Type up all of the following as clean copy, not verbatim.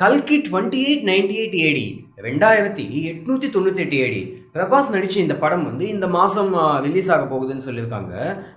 கல்கி 2898 ஏடி 2898 ஏடி பிரபாஸ் நடிச்ச இந்த படம் வந்து இந்த மாதம் ரிலீஸ் ஆக போகுதுன்னு சொல்லியிருக்காங்க.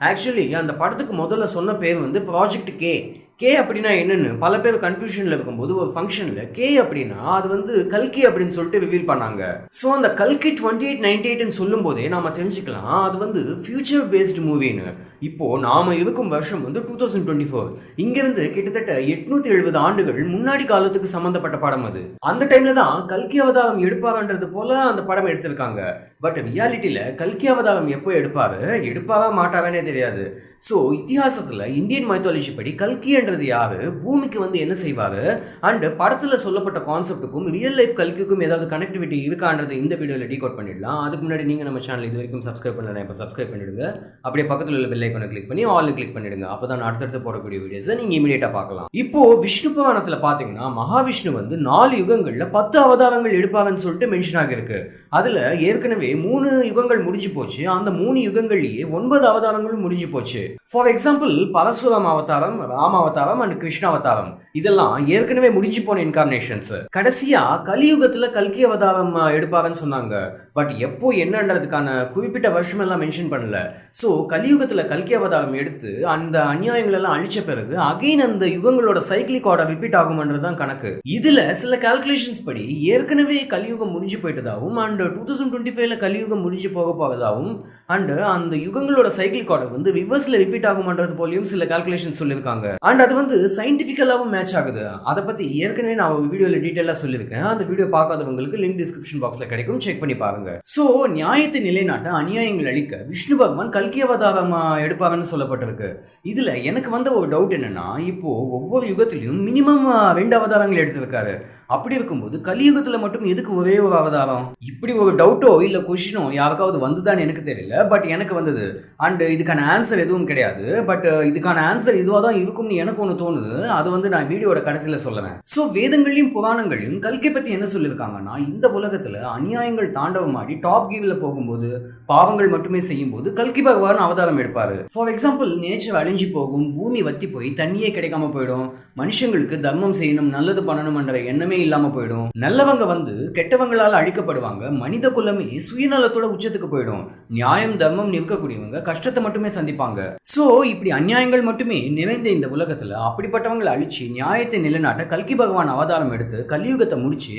ஆக்சுவலி அந்த படத்துக்கு முதல்ல சொன்ன பேர் வந்து ப்ராஜெக்ட் கே. கே அப்படின்னா என்னன்னு பல பேர் கன்ஃபியூஷனில் இருக்கும்போது ஒரு ஃபங்க்ஷனில் கே அப்படின்னா அது வந்து கல்கி அப்படின்னு சொல்லிட்டு ரிவீல் பண்ணாங்க. ஸோ அந்த கல்கி 2898 சொல்லும் போதே நாம தெரிஞ்சுக்கலாம் அது வந்து ஃபியூச்சர் பேஸ்டு மூவின்னு. இப்போ நாம இருக்கும் வருஷம் வந்து 2024. இங்கிருந்து கிட்டத்தட்ட 870 ஆண்டுகள் முன்னாடி காலத்துக்கு சம்பந்தப்பட்ட படம் அது. அந்த டைம்ல தான் கல்கி அவதாரம் எடுப்பாருன்றது போல அந்த படம் எடுத்திருக்காங்க. பட் ரியாலிட்டியில கல்கி அவதாரம் எப்போ எடுப்பாரா மாட்டாரே தெரியாது. ஸோ இத்திஹாசத்துல இந்தியன் மைத்தாலஜி படி கல்கின்றது யாரு, பூமிக்கு வந்து என்ன செய்வாரு, அண்ட் படத்துல சொல்லப்பட்ட கான்செப்டுக்கும் ரியல் லைஃப் கல்கிக்கும் ஏதாவது கனெக்டிவிட்டி இருக்கான்றது இந்த வீடியோல டீகோட் பண்ணிடலாம். அதுக்கு முன்னாடி நீங்க நம்ம சேனல் இது வரைக்கும் சப்ஸ்கிரைப் பண்ணலாம், இப்போ சப்ஸ்கிரைப் பண்ணிடுங்க. அப்படியே பக்கத்தில் உள்ள பெல் ஐகானை கிளிக் பண்ணி ஆல் கிளிக் பண்ணிடுங்க. அப்பதான் அடுத்தடுத்து போடக்கூடிய வீடியோஸை நீங்க இமீடியட்டா பார்க்கலாம். இப்போ விஷ்ணு புராணத்துல பாத்தீங்கன்னா மகாவிஷ்ணு வந்து 4 யுகங்கள்ல 10 அவதாரங்கள் எடுப்பாங்கன்னு சொல்லிட்டு மென்ஷன் ஆகிருக்கு. அதுல ஏற்கனவே 3 யுகங்கள் முடிஞ்சு போச்சு. அந்த 3 யுகங்கள்லயே 9 அவதாரங்களும் முடிஞ்சு போச்சு. ஃபார் எக்ஸாம்பிள் பரசுராம அவதாரம், ராம அவதாரம் அண்ட் கிருஷ்ண அவதாரம் இதெல்லாம் ஏற்கனவே முடிஞ்சு போன இன்கார்னேஷன்ஸ். கடைசியா கலியுகத்துல கல்கி அவதாரம் எடுப்பாங்கன்னு சொன்னாங்க. பட் எப்போ என்னன்றதுக்கான குறிப்பிட்ட வருஷம் எல்லாம் மென்ஷன் பண்ணல. சோ கலியுகத்துல கல்கி அவதாரம் எடுத்து அந்த அநியாயங்கள் எல்லாம் அழிச்ச பிறகு அகைன் அந்த யுகங்களோட சைக்கிளிக் ஆர்டர் ரிப்பீட் ஆகும்ன்றதுதான் கணக்கு. இதுல சில கால்குலேஷன்ஸ் படி ஏற்கனவே கலியுகம் முடிஞ்சு போயிட்டதாகவும் அண்ட் 2025ல கலியுகம் முடிஞ்சு போக போவதாகவும் அண்ட் அந்த யுகங்களோட சைக்கிளிக் ஆர்டர் வந்து ரிவர்ஸ்ல ரிப்பீட் ஆகும்ன்றது போலயும் சில கால்குலேஷன் சொல்லியிருக்காங்க. அண்ட் அது வந்து சயின்டிபிக்கலாவும் மேட்ச் ஆகுது. அதை பத்தி ஏற்கனவே நான் ஒரு வீடியோல டீடைலா சொல்லியிருக்கேன். அந்த வீடியோ பார்க்காதவங்களுக்கு லிங்க் டிஸ்கிரிப்ஷன் பாக்ஸ்ல கிடைக்கும், செக் பண்ணி பாருங்க. சோ நியாயத்தை நிலைநாட்ட அநியாயங்கள் அழிக்க விஷ்ணு பகவான் கல்கி அவதாரம் எடுப்பாங்கன்னு சொல்லப்பட்டிருக்கு. இதுல எனக்கு வந்த ஒரு டவுட் என்னன்னா, இப்போ ஒவ்வொரு யுகத்திலையும் மினிமம் 2 அவதாரங்கள் எடுத்திருக்காரு. அப்படி இருக்கும்போது கலியுகத்துல மட்டும் எதுக்கு ஒரே ஒரு அவதாரம்? இப்படி ஒரு டவுட்டோ இல்ல கொஸ்டினோ யாருக்காவது வந்துதான்னு எனக்கு தெரியல. பட் எனக்கு வந்தது. அண்ட் இதுக்கான ஆன்சர் எதுவும் கிடையாது. பட் இதுக்கான ஆன்சர் இதுவா தான் இருக்கும்னு எனக்கு ஒன்று தோணுது. அது வந்து நான் வீடியோட கடைசியில சொல்லுவேன். சோ வேதங்களையும் புராணங்களையும் கல்கி பத்தி என்ன சொல்லியிருக்காங்கன்னா, இந்த உலகத்துல அநியாயங்கள் தாண்டவமாடி டாப் கீவ்ல போகும்போது பாவங்கள் மட்டுமே செய்யும் போது கல்கி பகவான் அவதாரம் எடுப்பாரு. ஃபார் எக்ஸாம்பிள் நேச்சர் அழிஞ்சு போகும், பூமி வத்தி போய் தண்ணியே கிடைக்காம போயிடும், மனுஷங்களுக்கு தர்மம் செய்யணும் நல்லது பண்ணணும் என்ற எண்ணமே இல்லாம போயிடும், நல்லவங்க வந்து கெட்டவங்களால அழிக்கப்படுவாங்க, மனித குலமே சுயநலத்தோட உச்சத்துக்கு போயிடும், நியாயம் தர்மம் நிற்கக்கூடியவங்க கஷ்டத்தை மட்டுமே சந்திப்பாங்க. சோ இப்படி அநியாயங்கள் மட்டுமே நிறைந்த இந்த உலகத்துல அப்படிப்பட்டவங்களை அழிச்சு நியாயத்தை நிலைநாட்ட கல்கி பகவான் அவதாரம் எடுத்து கலியுகத்தை முடிச்சு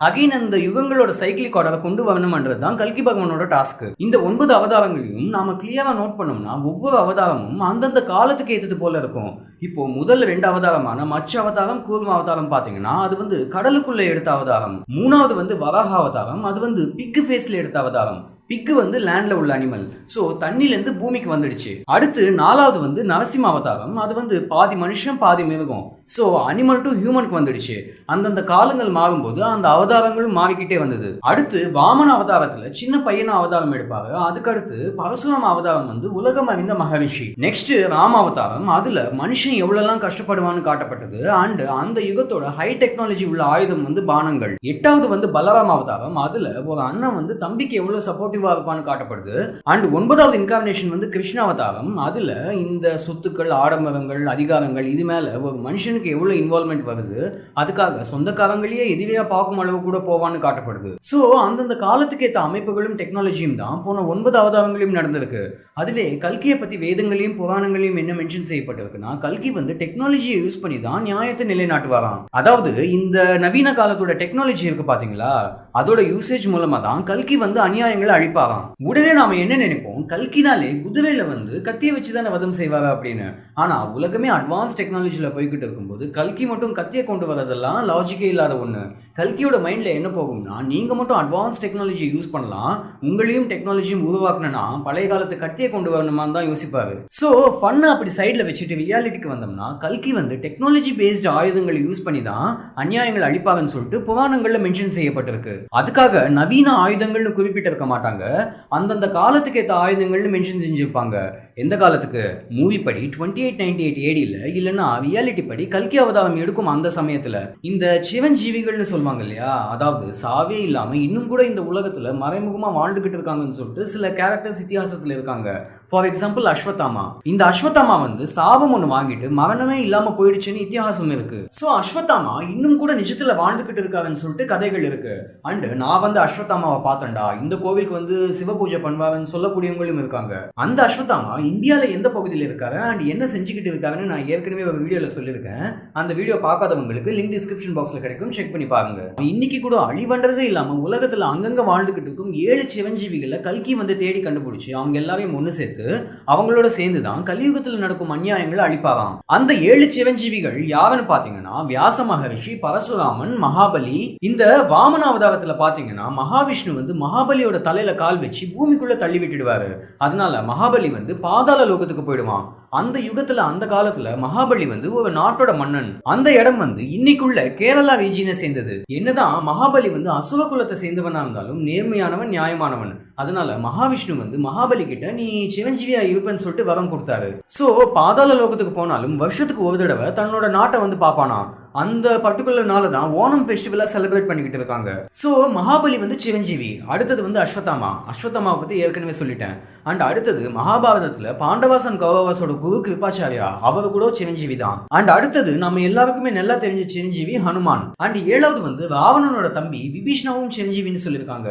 அகைன் அந்த யுகங்களோட சைக்கிளிக் ஆர்டரை கொண்டு வரணும்ன்றதுதான் கல்கி பகவானோட டாஸ்க். இந்த 9 அவதாரங்களையும் நாம கிளியரா நோட் பண்ணோம்னா ஒவ்வொரு அவதாரமும் அந்தந்த காலத்துக்கு ஏற்றது போல இருக்கும். இப்போ முதல் 2 அவதாரமான மச்ச அவதாரம், கூர்ம அவதாரம் பாத்தீங்கன்னா அது வந்து கடலுக்குள்ள எடுத்த அவதாரம். 3வது வந்து வராக அவதாரம், அது வந்து பிக் ஃபேஸ்ல எடுத்த அவதாரம். பிக்கு வந்து லேண்ட்ல உள்ள அனிமல், சோ தண்ணில இருந்து பூமிக்கு வந்துடுச்சு. அடுத்து 4வது வந்து நரசிம்ம அவதாரம், அது வந்து பாதி மனுஷன் பாதி மிருகம், சோ அனிமல் டு ஹியூமனுக்கு வந்துடுச்சு. அந்தந்த காலங்கள் மாறும்போது அந்த அவதாரங்களும் மாறிக்கிட்டே வந்தது. அடுத்து வாமன அவதாரத்துல சின்ன பையனா அவதாரம் எடுப்பாரு. அதுக்கு அடுத்து பரசுராம அவதாரம் வந்து உலகம் அறிந்த மகரிஷி. நெக்ஸ்ட் ராம அவதாரம், அதுல மனுஷன் எவ்வளவு கஷ்டப்படுவான்னு காட்டப்பட்டது. அண்ட் அந்த யுகத்தோட ஹை டெக்னாலஜி உள்ள ஆயுதம் வந்து பானங்கள். 8வது வந்து பலராம அவதாரம், அதுல ஒரு அண்ணன் வந்து தம்பிக்கு எவ்வளவு சப்போர்ட் இருப்பான்னு காட்டப்படுது. அண்ட் 9வது இன்கார்னேஷன் வந்து கிருஷ்ண அவதாரம், அதுல இந்த சொத்துக்கள், ஆடம்பரங்கள், அதிகாரங்கள் இது மேல ஒரு மனுஷனுக்கு எவ்வளவு இன்வால்வ்மெண்ட் வருது, அதுக்காக சொந்தக்காரங்களையே எதிரியா பார்க்கும் அளவு கூட போவான்னு காட்டப்படுது. சோ அந்தந்த காலத்துக்கு ஏற்ற அமைப்புகளும் டெக்னாலஜியும் தான் போன 9 அவதாரங்களையும் நடந்திருக்கு. அதுவே கல்கியை பத்தி வேதங்களையும் புராணங்களையும் என்ன மென்ஷன் செய்யப்பட்டிருக்குன்னா, கல்கி வந்து டெக்னாலஜியை யூஸ் பண்ணி தான் நியாயத்தை நிலைநாட்டுவாராம். அதாவது இந்த நவீன காலத்தோட டெக்னாலஜி இருக்கு பாத்தீங்களா, அதோட யூசேஜ் மூலமா தான் கல்கி வந்து அநியாயங்களை அழிப்பாராம். உடனே நாம என்ன நினைப்போம், கல்கினாலே குதிரையில வந்து கத்தியை வச்சுதானே வதம் செய்வாங்க அப்படின்னு. ஆனா உலகமே அட்வான்ஸ் டெக்னாலஜில போய்கிட்டு இருக்கும்போது கல்கி மட்டும் கத்தியை கொண்டு வரதெல்லாம் லாஜிக்கே இல்லாத ஒண்ணு. கல்கியோட மைண்ட்ல என்ன போகும்னா, நீங்க மட்டும் அட்வான்ஸ் டெக்னாலஜி யூஸ் பண்ணலாம், உங்களையும் டெக்னாலஜியும் உருவாக்கணும்னா பழைய காலத்து கத்தியை கொண்டு வரணுமான்னு தான் யோசிப்பாரு. சோ ஃபன் அப்படி சைட்ல வச்சுட்டு ரியாலிட்டிக்கு வந்தோம்னா, கல்கி வந்து டெக்னாலஜி பேஸ்ட் ஆயுதங்களை யூஸ் பண்ணி தான் அநியாயங்கள் அழிப்பாங்கன்னு சொல்லிட்டு புராணங்கள்ல மென்ஷன் செய்யப்பட்டிருக்கு. அதுக்காக நவீன ஆயுதங்கள்னு குறிப்பிட்டிருக்க மாட்டாங்க. மாட்டாங்க, அந்தந்த காலத்துக்கு ஏற்ற ஆயுதங்கள்னு மென்ஷன் செஞ்சிருப்பாங்க. எந்த காலத்துக்கு? மூவி படி 2898 ஏடியில் இல்லைன்னா ரியாலிட்டி படி கல்கி அவதாரம் எடுக்கும் அந்த சமயத்தில் இந்த சிவஞ்சீவிகள்னு சொல்லுவாங்க இல்லையா, அதாவது சாவே இல்லாமல் இன்னும் கூட இந்த உலகத்தில் மறைமுகமாக வாழ்ந்துகிட்டு இருக்காங்கன்னு சொல்லிட்டு சில கேரக்டர்ஸ் இத்தியாசத்தில் இருக்காங்க. For example Ashwatthama. இந்த அஸ்வத்தாமா வந்து சாபம் ஒன்று வாங்கிட்டு மரணமே இல்லாமல் போயிடுச்சுன்னு இத்தியாசம் இருக்கு. ஸோ அஸ்வத்தாமா இன்னும் கூட நிஜத்தில் வாழ்ந்துகிட்டு இருக்காங்கன்னு சொல்லிட்டு கதைகள் இருக்கு. அண்ட் நான் வந்து அஸ்வத்தாமாவை பார்த்தேன்டா, இந்த கோவிலுக்கு வந்து சிவ பூஜை பண்ணுவாங்கன்னு சொல்லக்கூடியவங்களும் இருக்காங்க. அந்த அஸ்வத்தாமா இந்தியாவில் எந்த பகுதியில் இருக்காரு அண்ட் என்ன செஞ்சுக்கிட்டு இருக்காருன்னு நான் ஏற்கனவே ஒரு வீடியோவில் சொல்லியிருக்கேன். அந்த வீடியோ பார்க்காதவங்களுக்கு லிங்க் டிஸ்கிரிப்ஷன் பாக்ஸில் கிடைக்கும், செக் பண்ணி பாருங்க. இன்னைக்கு கூட அழிவன்றதே இல்லாமல் உலகத்தில் அங்கங்கே வாழ்ந்துகிட்டு இருக்கும் 7 சிவஞ்சீவிகளை கல்கி வந்து தேடி கண்டுபிடிச்சி அவங்க எல்லாரையும் ஒன்று சேர்த்து அவங்களோட சேர்ந்து தான் கலியுகத்தில் நடக்கும் அநியாயங்களை அழிப்பாராம். அந்த 7 சிவஞ்சீவிகள் யாருன்னு பார்த்தீங்கன்னா வியாச மகரிஷி, பரசுராமன், மகாபலி. இந்த வாமன அவதாரத்தில் பார்த்தீங்கன்னா மகாவிஷ்ணு வந்து மகாபலியோட தலையில கால் வச்சு பூமிக்குள்ள தள்ளி விட்டுடுவாரு. அதனால மகாபலி வந்து பாதாள லோகத்துக்கு போயிடுவான். அந்த யுகத்துல அந்த காலத்துல மகாபலி வந்து ஒரு நாட்டோட மன்னன். அந்த இடம் வந்து இன்னைக்குள்ள கேரளா ரீஜியனை சேர்ந்தது. என்னதான் மகாபலி வந்து அசுர குலத்தை சேர்ந்தவனா இருந்தாலும் நேர்மையானவன், நியாயமானவன். அதனால மகாவிஷ்ணு வந்து மகாபலி கிட்ட நீ சிவஞ்சீவியா இருப்பேன்னு சொல்லிட்டு வரம் கொடுத்தாரு. சோ பாதாள லோகத்துக்கு போனாலும் வருஷத்துக்கு ஒரு தடவை தன்னோட நாட்டை வந்து பாப்பானா. அந்த பர்டிகுலர் நாள் தான் ஓணம் ஃபெஸ்டிவலா செலிப்ரேட் பண்ணிக்கிட்டு இருக்காங்க. ஸோ மகாபலி வந்து சிவஞ்சீவி. அடுத்தது வந்து அஸ்வத்தாமா. அஸ்வத்தாமாவை பத்தி ஏற்கனவே சொல்லிட்டேன். அண்ட் அடுத்தது மகாபாரதத்துல பாண்டவாசன் கௌரவாசோட குரு கிருபாச்சாரியா, அவர் கூட சிவஞ்சீவி தான். அண்ட் அடுத்தது நம்ம எல்லாருக்குமே நல்லா தெரிஞ்ச சிவஞ்சீவி ஹனுமான். அண்ட் 7வது வந்து ராவணனோட தம்பி விபீஷ்ணாவும் சிவஞ்சீவின்னு சொல்லியிருக்காங்க.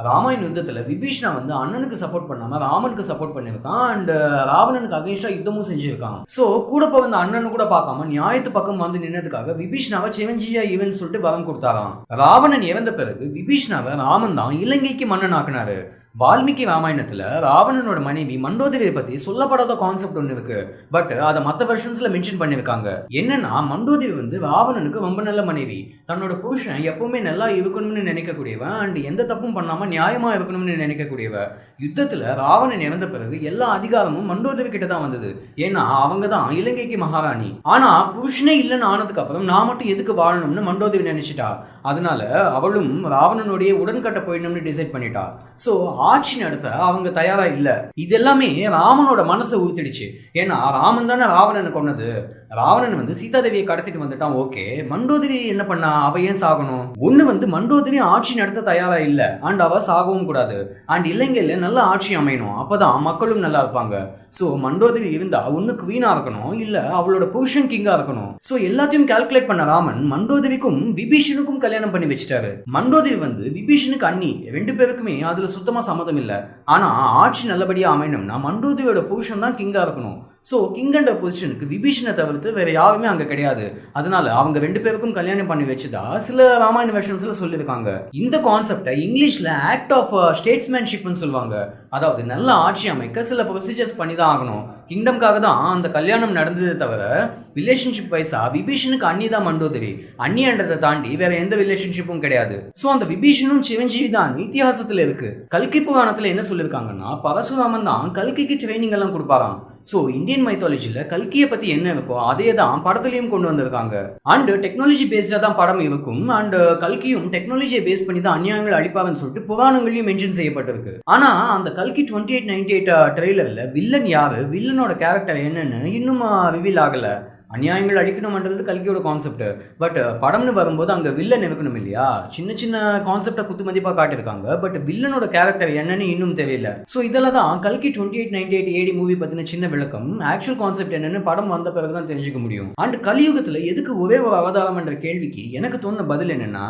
ராமாயண யுத்தத்துல விபீஷ்ணா வந்து அண்ணனுக்கு சப்போர்ட் பண்ணாம ராமனுக்கு சப்போர்ட் பண்ணியிருக்கான். அண்ட் ராவணனுக்கு அகைன்ஸ்டா யுத்தமும் செஞ்சிருக்கான். ஸோ கூட போய் அண்ணனு கூட பார்க்காம நியாயத்து பக்கம் வந்து நின்னதுக்காக விபீஷ்ணாவை சிவஞ்சீவியா இவன் சொல்லிட்டு வரம் கொடுத்தாராம். ராவணன் இறந்த பிறகு விபீஷ்ணாவை ராமன் தான் இலங்கைக்கு மன்னன் ஆக்கினாரு. வால்மீகி ராமாயணத்துல ராவணனோட மனைவி மண்டோதரியை பத்தி சொல்லப்படாத கான்செப்ட் ஒன்று இருக்கு. பட் அதை மற்ற வெர்ஷன்ஸ்ல மென்ஷன் பண்ணிருக்காங்க. என்னன்னா மண்டோதரி வந்து ராவணனுக்கு ரொம்ப நல்ல மனைவி. தன்னோட புருஷன் எப்பவுமே நல்லா இருக்கணும்னு நினைக்கக்கூடியவன் அண்ட் எந்த தப்பும் பண்ணாம நியாயமா இருக்கணும்னு நினைக்கக்கூடியவ. யுத்தத்துல ராவணன் இறந்த பிறகு எல்லா அதிகாரமும் மண்டோதரி கிட்ட தான் வந்தது. ஏன்னா அவங்க தான் இலங்கைக்கு மகாராணி. ஆனா புருஷனே இல்லைன்னு ஆனதுக்கு அப்புறம் நான் மட்டும் எதுக்கு வாழணும்னு மண்டோதரி நினைச்சிட்டா. அதனால அவளும் ராவணனுடைய உடன்கட்ட போயிடணும்னு டிசைட் பண்ணிட்டா. ஸோ ஆட்சி நடத்த அவங்க தயாரா இல்ல. இது எல்லாமே ராமனோட மனசை உறுத்திடுச்சு. ஏன்னா ராமன் தானே ராவணனை கொன்னது. ராவணன் வந்து சீதாதேவியை கடத்திட்டு வந்துட்டான். ஓகே, மண்டோதரி என்ன பண்ணா? அவ ஏன் சாகணும்? ஒண்ணு வந்து மண்டோதரி ஆட்சி நடத்த தயாரா இல்ல அண்ட் அவ சாகவும் கூடாது. அண்ட் இலங்கையில நல்ல ஆட்சி அமையணும், அப்பதான் மக்களும் நல்லா இருப்பாங்க. சோ மண்டோதரி இருந்தா ஒண்ணு குவீனா இருக்கணும், இல்ல அவளோட புருஷன் கிங்கா இருக்கணும். சோ எல்லாத்தையும் கால்குலேட் பண்ண ராமன் மண்டோதரிக்கும் விபீஷனுக்கும் கல்யாணம் பண்ணி வச்சிட்டாரு. மண்டோதரி வந்து விபீஷனுக்கு அண்ணி. 2 பேருக்குமே அதுல சுத்தமா சம்மதம் இல்ல. ஆனா ஆட்சி நல்லபடியா அமையணும்னா மண்டோதரியோட புருஷன் தான் கிங்கா இருக்கணும். ஸோ கிங் அண்ட் பொசிஷனுக்கு விபீஷனை தவிர்த்து வேற யாருமே அங்கே கிடையாது. அதனால அவங்க 2 பேருக்கும் கல்யாணம் பண்ணி வச்சுதா சில ராமாயண வெர்ஷன்ஸ்ல சொல்லியிருக்காங்க. இந்த கான்செப்டை இங்கிலீஷ்ல ஆக்ட் ஆஃப் ஸ்டேட்ஸ்மேன்ஷிப்னு சொல்லுவாங்க. அதாவது நல்ல ஆட்சி அமைக்க சில ப்ரொசீஜர்ஸ் பண்ணி தான் ஆகணும். கிங்டம்காக தான் அந்த கல்யாணம் நடந்ததே தவிர ரிலேஷன்ஷிப் வைஸா விபீஷனுக்கு அண்ணி தான் மண்டோதரி. அண்ணின்றதை தாண்டி வேற எந்த ரிலேஷன்ஷிப்பும் கிடையாது. ஸோ அந்த விபீஷனும் சிவஞ்சீவி தான் இத்தியாசத்துல இருக்கு. கல்கி புராணத்துல என்ன சொல்லியிருக்காங்கன்னா பரசுராமன் தான் கல்கிக்கு ட்ரைனிங் எல்லாம் கொடுப்பாராம். ஸோ இந்தியன் மைத்தாலஜியில் கல்கியை பற்றி என்ன இருக்கோ அதே தான் படத்துலையும் கொண்டு வந்திருக்காங்க. அண்ட் டெக்னாலஜி பேஸ்டாக தான் படம் இருக்கும். அண்ட் கல்கியும் டெக்னாலஜியை பேஸ் பண்ணி தான் அநியாயங்கள் அழிப்பாங்கன்னு சொல்லிட்டு புராணங்களையும் மென்ஷன் செய்யப்பட்டிருக்கு. ஆனால் அந்த கல்கி 2898 ட்ரெய்லரில் வில்லன் யாரு, வில்லனோட கேரக்டர் என்னன்னு இன்னும் ரிவீல் ஆகலை. அநியாயங்கள் அழிக்கணும்ன்றது கல்கியோட கான்செப்ட். பட் படம்னு வரும்போது அங்கே வில்லன் இருக்கணும் இல்லையா? சின்ன சின்ன கான்செப்டை குத்து மதிப்பாக காட்டியிருக்காங்க. பட் வில்லனோட கேரக்டர் என்னன்னு இன்னும் தெரியல. ஸோ இதெல்லாம் தான் கல்கி 2898 AD மூவி பற்றின சின்ன விளக்கம். ஆக்சுவல் கான்செப்ட் என்னன்னு படம் வந்த பிறகு தான் தெரிஞ்சுக்க முடியும். அண்ட் கலியுகத்தில் எதுக்கு ஒரே ஒரு அவதாரம் என்ற கேள்விக்கு எனக்கு தோணுன பதில் என்னன்னா,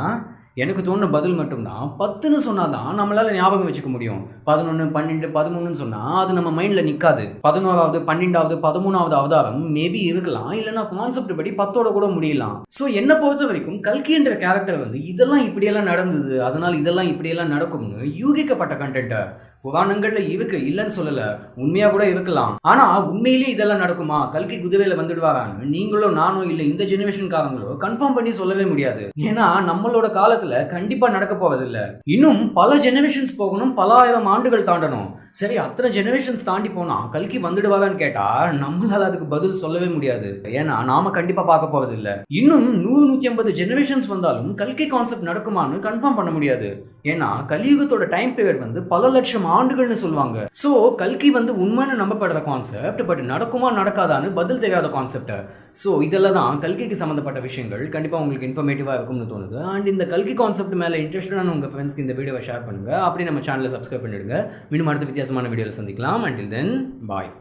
எனக்கு தோணுன பதில் மட்டும்தான் 10ன்னு சொன்னாதான் நம்மளால ஞாபகம் வச்சுக்க முடியும். 11, 12, 13ன்னு சொன்னா அது நம்ம மைண்ட்ல நிக்காது. 11வது, 12வது, 13வது அவதாரம் மேபி இருக்கலாம், இல்லைன்னா கான்செப்ட் படி 10ஓட கூட முடியலாம். ஸோ என்னை பொறுத்த வரைக்கும் கல்கி என்ற கேரக்டர் வந்து இதெல்லாம் இப்படியெல்லாம் நடந்தது, அதனால இதெல்லாம் இப்படியெல்லாம் நடக்கும்னு யூகிக்கப்பட்ட கண்டென்ட்டை புராணங்கள்ல இருக்கு, இல்லைன்னு சொல்லல, உண்மையா கூட இருக்கலாம். ஆனா உண்மையிலேயே இதெல்லாம் நடக்குமா, கல்கி குதிரையில வந்துடுவாரான்னு நீங்களோ நானோ இல்ல இந்த ஜெனரேஷன்காரங்களோ கன்ஃபார்ம் பண்ணி சொல்லவே முடியாது. ஏன்னா நம்மளோட காலத்துல கண்டிப்பா நடக்க போறது இல்ல. இன்னும் பல ஜெனரேஷன்ஸ் போகணும், பல ஆயிரம் ஆண்டுகள் தாண்டணும். சரி, அத்தனை ஜெனரேஷன்ஸ் தாண்டி போனா கல்கி வந்துடுவாரான்னு கேட்டா நம்மளால அதுக்கு பதில் சொல்லவே முடியாது. ஏன்னா நாம கண்டிப்பா பார்க்க போறது இல்ல. இன்னும் 100-150 ஜெனரேஷன்ஸ் வந்தாலும் கல்கி கான்செப்ட் நடக்குமான்னு கன்ஃபார்ம் பண்ண முடியாது. ஏன்னா கலியுகத்தோட டைம் பீரியட் வந்து பல லட்சம் ஆண்டுகள்னு சொல்லுவாங்க. சோ கல்கி வந்து உண்மைன்னு நம்பப்படுற கான்செப்ட், பட் நடக்குமா நடக்காதான்னு பதில் தெரியாத கான்செப்ட். சோ இதெல்லாம் தான் கல்கிக்கு சம்பந்தப்பட்ட விஷயங்கள். கண்டிப்பா உங்களுக்கு இன்ஃபர்மேட்டிவா இருக்கும்னு தோணுது. அண்ட் இந்த கல்கி கான்செப்ட் மேல இன்ட்ரெஸ்டான உங்க ஃப்ரெண்ட்ஸ்க்கு இந்த வீடியோவை ஷேர் பண்ணுங்க. அப்படி நம்ம சேனலை சப்ஸ்கிரைப் பண்ணிடுங்க. மீண்டும் அடுத்த வித்தியாசமான வீடியோவில் சந்திக்கலாம். அண்டில் தென் பாய்.